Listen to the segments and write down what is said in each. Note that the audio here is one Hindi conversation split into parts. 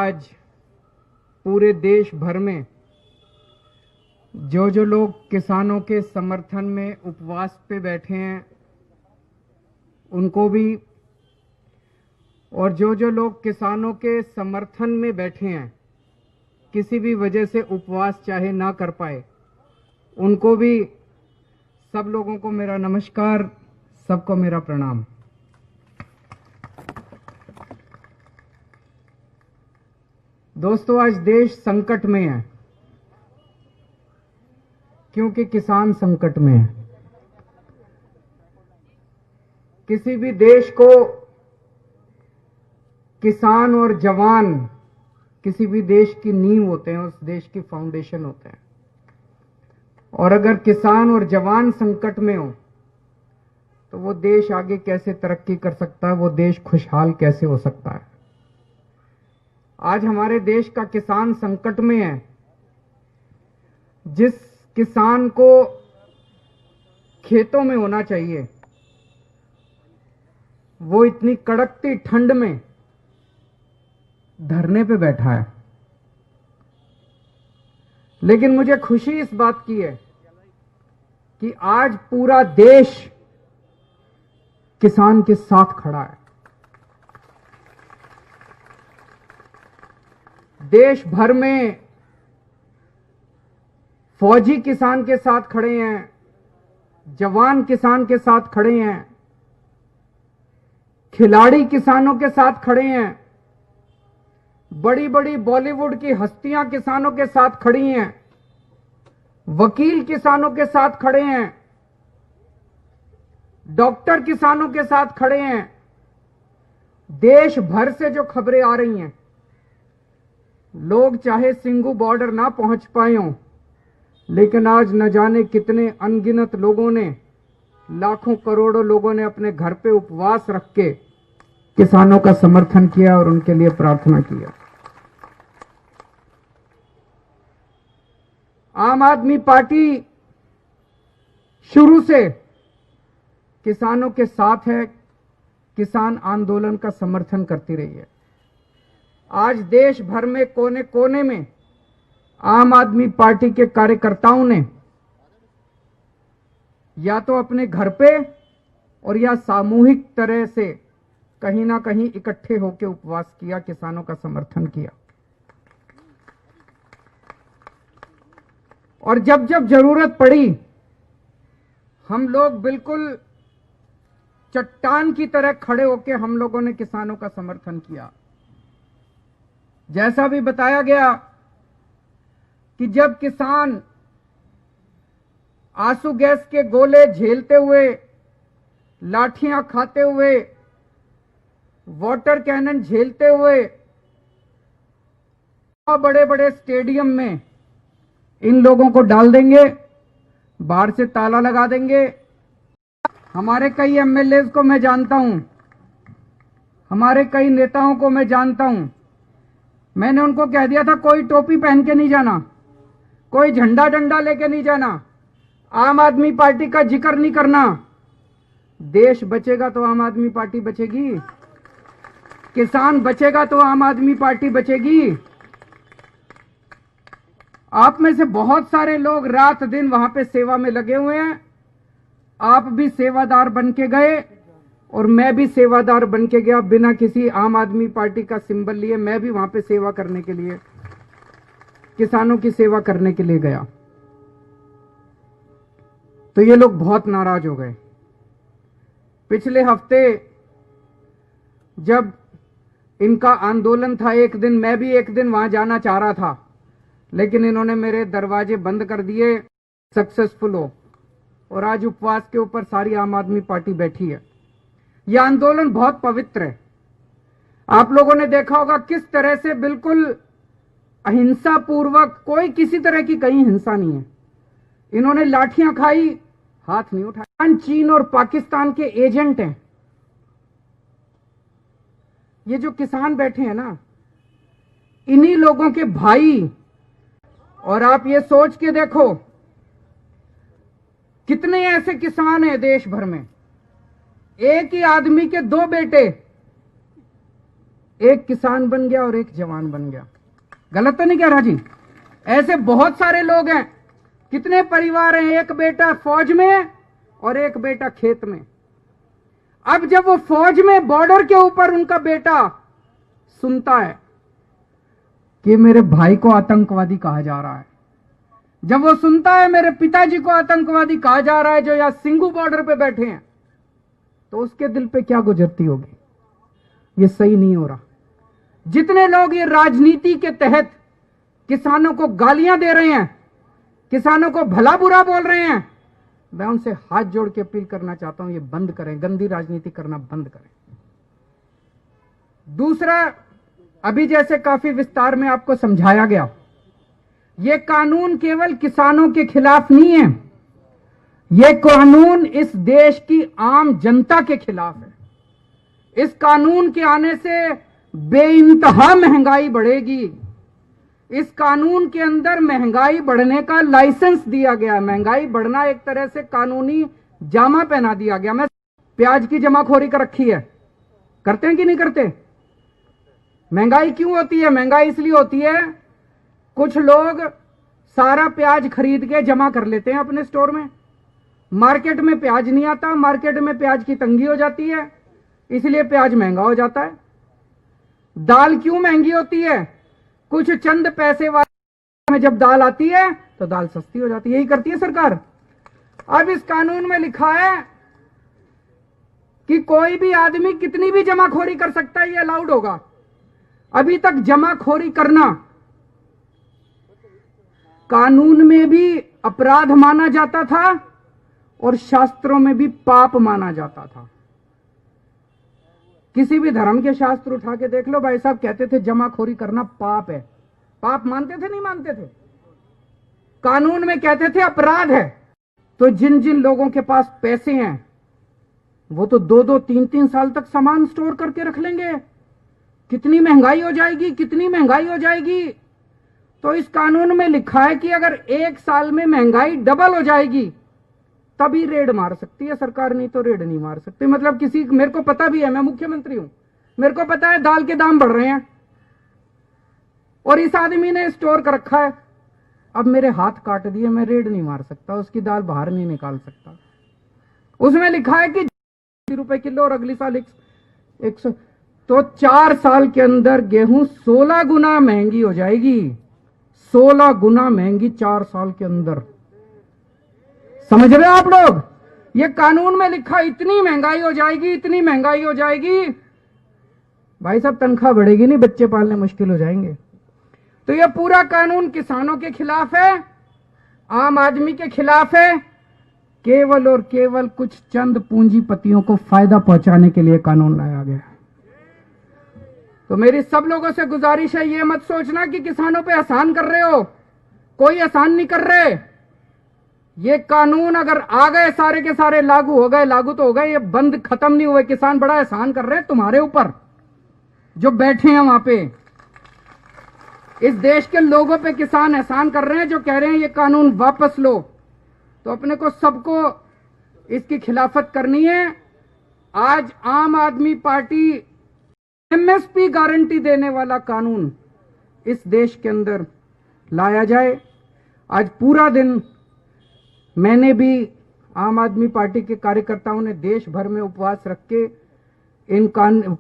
आज पूरे देश भर में जो लोग किसानों के समर्थन में उपवास पे बैठे हैं उनको भी, और जो लोग किसानों के समर्थन में बैठे हैं किसी भी वजह से उपवास चाहे ना कर पाए उनको भी, सब लोगों को मेरा नमस्कार, सबको मेरा प्रणाम। दोस्तों, आज देश संकट में है क्योंकि किसान संकट में है। किसी भी देश को किसान और जवान किसी भी देश की नींव होते हैं, उस देश की फाउंडेशन होते हैं। और अगर किसान और जवान संकट में हो तो वो देश आगे कैसे तरक्की कर सकता है, वो देश खुशहाल कैसे हो सकता है। आज हमारे देश का किसान संकट में है। जिस किसान को खेतों में होना चाहिए वो इतनी कड़कती ठंड में धरने पे बैठा है। लेकिन मुझे खुशी इस बात की है कि आज पूरा देश किसान के साथ खड़ा है। देश भर में फौजी किसान के साथ खड़े हैं, जवान किसान के साथ खड़े हैं, खिलाड़ी किसानों के साथ खड़े हैं, बड़ी बड़ी बॉलीवुड की हस्तियां किसानों के साथ खड़ी हैं, वकील किसानों के साथ खड़े हैं, डॉक्टर किसानों के साथ खड़े हैं। देश भर से जो खबरें आ रही हैं, लोग चाहे सिंगू बॉर्डर ना पहुंच पाए हों, लेकिन आज न जाने कितने अनगिनत लोगों ने, लाखों करोड़ों लोगों ने अपने घर पे उपवास रख के किसानों का समर्थन किया और उनके लिए प्रार्थना किया। आम आदमी पार्टी शुरू से किसानों के साथ है, किसान आंदोलन का समर्थन करती रही है। आज देश भर में कोने कोने में आम आदमी पार्टी के कार्यकर्ताओं ने या तो अपने घर पे और या सामूहिक तरह से कहीं ना कहीं इकट्ठे होकर उपवास किया, किसानों का समर्थन किया। और जब जब जरूरत पड़ी हम लोग बिल्कुल चट्टान की तरह खड़े होकर हम लोगों ने किसानों का समर्थन किया। जैसा भी बताया गया कि जब किसान आंसू गैस के गोले झेलते हुए, लाठियां खाते हुए, वाटर कैनन झेलते हुए बड़े बड़े स्टेडियम में इन लोगों को डाल देंगे, बाहर से ताला लगा देंगे। हमारे कई एमएलए को मैं जानता हूं, हमारे कई नेताओं को मैं जानता हूं। मैंने उनको कह दिया था कोई टोपी पहन के नहीं जाना, कोई झंडा डंडा लेके नहीं जाना, आम आदमी पार्टी का जिक्र नहीं करना। देश बचेगा तो आम आदमी पार्टी बचेगी, किसान बचेगा तो आम आदमी पार्टी बचेगी। आप में से बहुत सारे लोग रात दिन वहां पे सेवा में लगे हुए हैं। आप भी सेवादार बन के गए और मैं भी सेवादार बन के गया, बिना किसी आम आदमी पार्टी का सिंबल लिए मैं भी वहां पे सेवा करने के लिए, किसानों की सेवा करने के लिए गया। तो ये लोग बहुत नाराज हो गए। पिछले हफ्ते जब इनका आंदोलन था, एक दिन मैं भी एक दिन वहां जाना चाह रहा था, लेकिन इन्होंने मेरे दरवाजे बंद कर दिए सक्सेसफुल हो, और आज उपवास के ऊपर सारी आम आदमी पार्टी बैठी है। यह आंदोलन बहुत पवित्र है। आप लोगों ने देखा होगा किस तरह से बिल्कुल अहिंसा पूर्वक, कोई किसी तरह की कहीं हिंसा नहीं है। इन्होंने लाठियां खाई, हाथ नहीं उठाया। चीन और पाकिस्तान के एजेंट हैं ये जो किसान बैठे हैं ना, इन्हीं लोगों के भाई। और आप ये सोच के देखो कितने ऐसे किसान हैं देश भर में, एक ही आदमी के दो बेटे, एक किसान बन गया और एक जवान बन गया। गलत तो नहीं कह रहा जी? ऐसे बहुत सारे लोग हैं, कितने परिवार हैं, एक बेटा फौज में और एक बेटा खेत में। अब जब वो फौज में बॉर्डर के ऊपर उनका बेटा सुनता है कि मेरे भाई को आतंकवादी कहा जा रहा है, जब वो सुनता है मेरे पिताजी को आतंकवादी कहा जा रहा है जो यहां सिंघू बॉर्डर पे बैठे हैं, तो उसके दिल पे क्या गुजरती होगी? ये सही नहीं हो रहा। जितने लोग ये राजनीति के तहत किसानों को गालियां दे रहे हैं, किसानों को भला बुरा बोल रहे हैं, मैं उनसे हाथ जोड़ के अपील करना चाहता हूं, ये बंद करें, गंदी राजनीति करना बंद करें। दूसरा, अभी जैसे काफी विस्तार में आपको समझाया गया, ये कानून केवल किसानों के खिलाफ नहीं है, ये कानून इस देश की आम जनता के खिलाफ है। इस कानून के आने से बेइंतहा महंगाई बढ़ेगी। इस कानून के अंदर महंगाई बढ़ने का लाइसेंस दिया गया। महंगाई बढ़ना एक तरह से कानूनी जामा पहना दिया गया। मैं प्याज की जमाखोरी कर रखी है, करते हैं कि नहीं करते? महंगाई क्यों होती है? महंगाई इसलिए होती है, कुछ लोग सारा प्याज खरीद के जमा कर लेते हैं अपने स्टोर में, मार्केट में प्याज नहीं आता, मार्केट में प्याज की तंगी हो जाती है, इसलिए प्याज महंगा हो जाता है। दाल क्यों महंगी होती है? कुछ चंद पैसे वाले में जब दाल आती है तो दाल सस्ती हो जाती है। यही करती है सरकार। अब इस कानून में लिखा है कि कोई भी आदमी कितनी भी जमाखोरी कर सकता है, ये अलाउड होगा। अभी तक जमाखोरी करना कानून में भी अपराध माना जाता था और शास्त्रों में भी पाप माना जाता था। किसी भी धर्म के शास्त्र उठा के देख लो, भाई साहब कहते थे जमाखोरी करना पाप है। पाप मानते थे नहीं मानते थे? कानून में कहते थे अपराध है। तो जिन जिन लोगों के पास पैसे हैं वो तो 2-2, 3-3 साल तक सामान स्टोर करके रख लेंगे। कितनी महंगाई हो जाएगी, कितनी महंगाई हो जाएगी। तो इस कानून में लिखा है कि अगर 1 साल में महंगाई डबल हो जाएगी तभी रेड मार सकती है सरकार, नहीं तो रेड नहीं मार सकती। मतलब किसी, मेरे को पता भी है, मैं मुख्यमंत्री हूं, मेरे को पता है दाल के दाम बढ़ रहे हैं और इस आदमी ने स्टोर कर रखा है, अब मेरे हाथ काट दिए, मैं रेड नहीं मार सकता, उसकी दाल बाहर नहीं निकाल सकता। उसमें लिखा है कि ₹80 किलो और अगली साल 100, तो 4 साल के अंदर गेहूं 16 गुना महंगी हो जाएगी। 16 गुना महंगी 4 साल के अंदर। समझ रहे हो आप लोग? ये कानून में लिखा, इतनी महंगाई हो जाएगी, इतनी महंगाई हो जाएगी, भाई साहब तनख्वाह बढ़ेगी नहीं, बच्चे पालने मुश्किल हो जाएंगे। तो ये पूरा कानून किसानों के खिलाफ है, आम आदमी के खिलाफ है, केवल और केवल कुछ चंद पूंजीपतियों को फायदा पहुंचाने के लिए कानून लाया गया। तो मेरी सब लोगों से गुजारिश है, ये मत सोचना कि किसानों पे एहसान कर रहे हो, कोई एहसान नहीं कर रहे। ये कानून अगर आ गए, सारे के सारे लागू हो गए, लागू तो हो गए, ये बंद खत्म नहीं हुए। किसान बड़ा एहसान कर रहे हैं तुम्हारे ऊपर, जो बैठे हैं वहां पे। इस देश के लोगों पे किसान एहसान कर रहे हैं, जो कह रहे हैं ये कानून वापस लो। तो अपने को सबको इसकी खिलाफत करनी है। आज आम आदमी पार्टी एमएसपी गारंटी देने वाला कानून इस देश के अंदर लाया जाए। आज पूरा दिन मैंने भी, आम आदमी पार्टी के कार्यकर्ताओं ने देश भर में उपवास रख के इन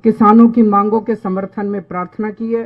किसानों की मांगों के समर्थन में प्रार्थना की है।